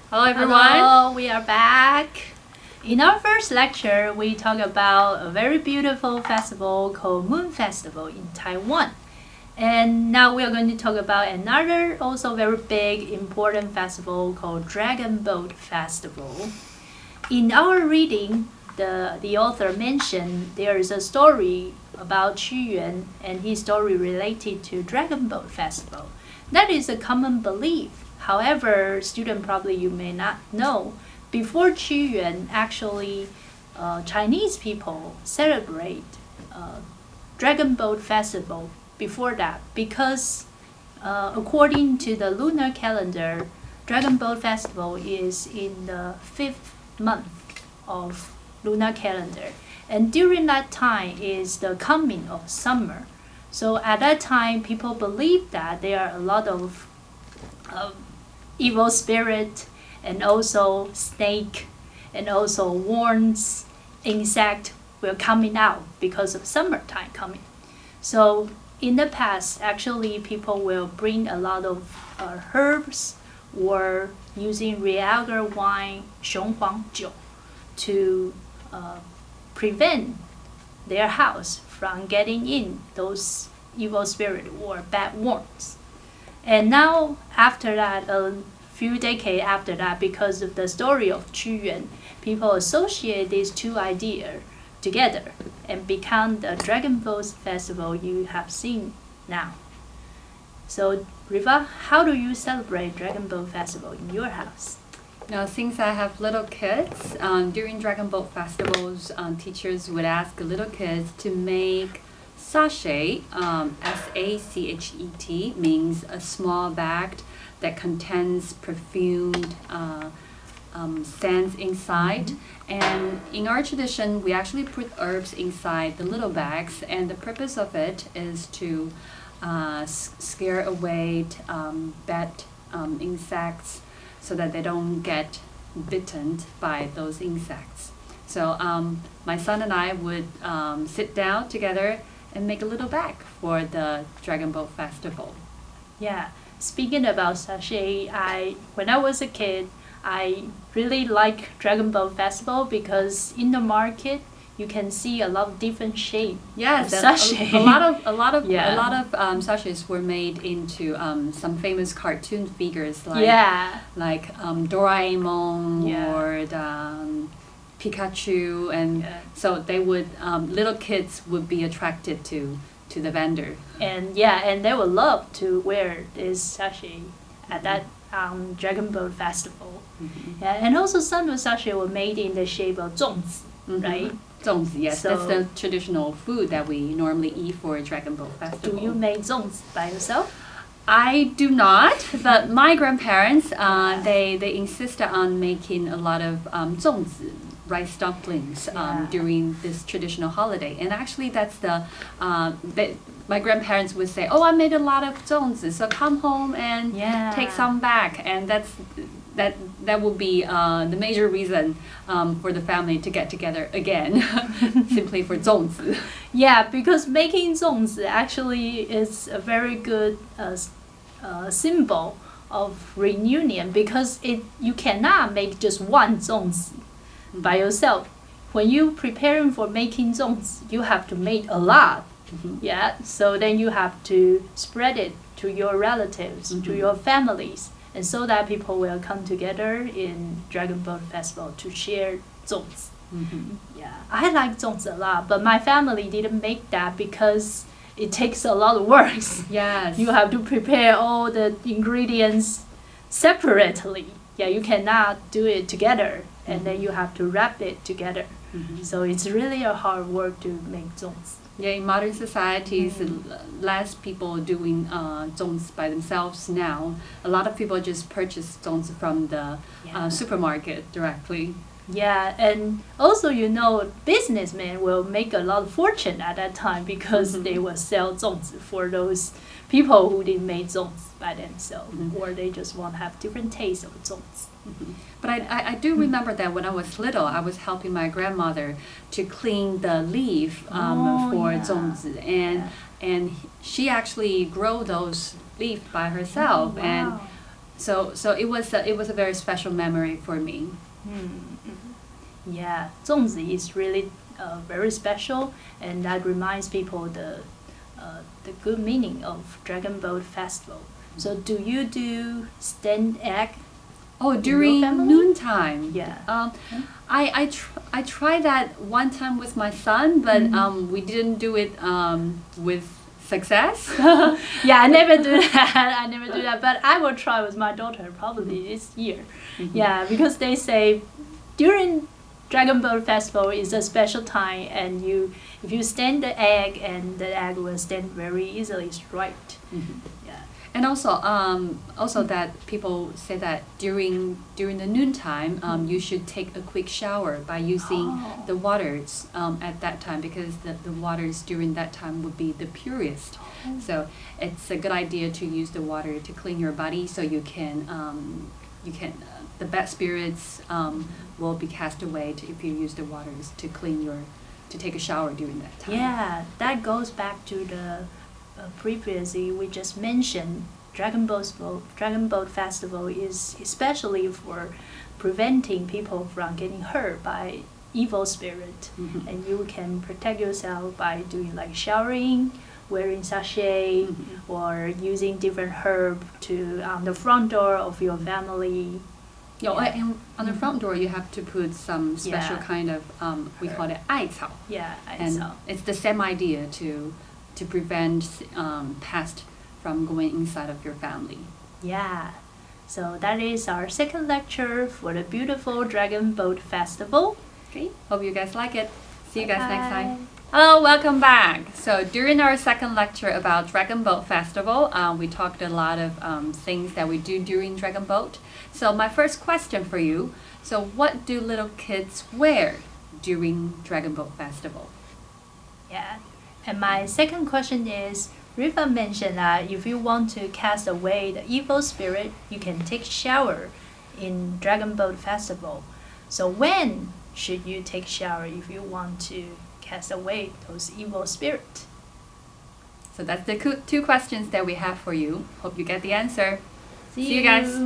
Hello everyone. Hello, we are back. In our first lecture, we talk about a very beautiful festival called Moon Festival in Taiwan. And now we are going to talk about another also very big important festival called Dragon Boat Festival. In our reading, the author mentioned there is a story about Qu Yuan and his story related to Dragon Boat Festival. That is a common belief. However, student probably you may not know, before Qu Yuan, actually, Chinese people celebrate Dragon Boat Festival before that because according to the lunar calendar, Dragon Boat Festival is in the 5th month of lunar calendar, and during that time is the coming of summer. So at that time, people believe that there are a lot of evil spirit and also snake and also worms, insect will coming out because of summertime coming. So in the past, actually people will bring a lot of herbs or using realgar wine, 雄黄酒, to prevent their house from getting in those evil spirit or bad worms. And now, after that, a few decades after that, because of the story of Qu Yuan, people associate these two ideas together and become the Dragon Boat Festival you have seen now. So, Riva, how do you celebrate Dragon Boat Festival in your house? Now, since I have little kids, during Dragon Boat festivals, teachers would ask little kids to make sachet. S-A-C-H-E-T means a small bag that contains perfumed scents inside. And in our tradition, we actually put herbs inside the little bags, and the purpose of it is to scare away bad insects so that they don't get bitten by those insects. So my son and I would sit down together and make a little bag for the Dragon Boat Festival. Yeah, speaking about sachet, when I was a kid, I really like Dragon Boat Festival because in the market you can see a lot of different shapes. Yes, sachet. a lot of sachets were made into some famous cartoon figures like Doraemon or the Pikachu, and so they would little kids would be attracted to the vendor. And they would love to wear this sachet at that Dragon Boat Festival. Yeah, and also some of the sachets were made in the shape of 粽子, right? 粽子, yes, so, that's the traditional food that we normally eat for Dragon Boat Festival. Do you make 粽子by yourself? I do not, but my grandparents, they insisted on making a lot of 粽子, rice dumplings during this traditional holiday. And actually that's my grandparents would say, oh, I made a lot of 粽子, so come home and take some back. And that will be the major reason for the family to get together again, simply for 粽子. Yeah, because making 粽子actually is a very good symbol of reunion, because you cannot make just one 粽子by yourself. When you preparing for making 粽子, you have to make a lot. Yeah, so then you have to spread it to your relatives, to your families, and so that people will come together in Dragon Boat Festival to share 粽子. Yeah, I like 粽子 a lot, but my family didn't make that because it takes a lot of work. Yes. You have to prepare all the ingredients separately. Yeah, you cannot do it together, and then you have to wrap it together. So it's really a hard work to make 粽子. Yeah, in modern societies, less people doing 粽子by themselves now. A lot of people just purchase 粽子from the supermarket directly. Yeah, and also businessmen will make a lot of fortune at that time because they will sell 粽子 for those people who didn't make 粽子 by themselves, or they just want to have different taste of 粽子. But I do remember that when I was little, I was helping my grandmother to clean the leaf for 粽子, and she actually grew those leaf by herself, and So it was a very special memory for me. Yeah, 粽子 is really very special, and that reminds people the good meaning of Dragon Boat Festival. So, do you do stand egg? Oh, your during family? noontime. Yeah. I tried that one time with my son, but we didn't do it with success. Yeah, I never do that. I never do that, but I will try with my daughter probably this year. Yeah, because they say during Dragon Boat Festival is a special time, and if you stand the egg, and the egg will stand very easily straight. Yeah. And also that people say that during the noontime, you should take a quick shower by using the waters at that time, because the waters during that time would be the purest. So it's a good idea to use the water to clean your body, so you can the bad spirits will be cast away if you use the waters to take a shower during that time. Yeah, that goes back to the previously we just mentioned. Dragon Boat Festival is especially for preventing people from getting hurt by evil spirit, and you can protect yourself by doing like showering, wearing sachet, or using different herb to the front door of your family. And on the front door you have to put some special Yeah. kind of we call it 艾草. Yeah, I And saw. it's the same idea to prevent pest from going inside of your family. Yeah. So that is our second lecture for the beautiful Dragon Boat Festival. Okay, hope you guys like it. See you guys next Bye. time. Hello, welcome back. So during our second lecture about Dragon Boat Festival, we talked a lot of things that we do during Dragon Boat. So my first question for you, so what do little kids wear during Dragon Boat Festival? Yeah. And my second question is, Riva mentioned that if you want to cast away the evil spirit, you can take shower in Dragon Boat Festival. So when should you take shower if you want to cast away those evil spirits? So that's the two questions that we have for you. Hope you get the answer. See you guys.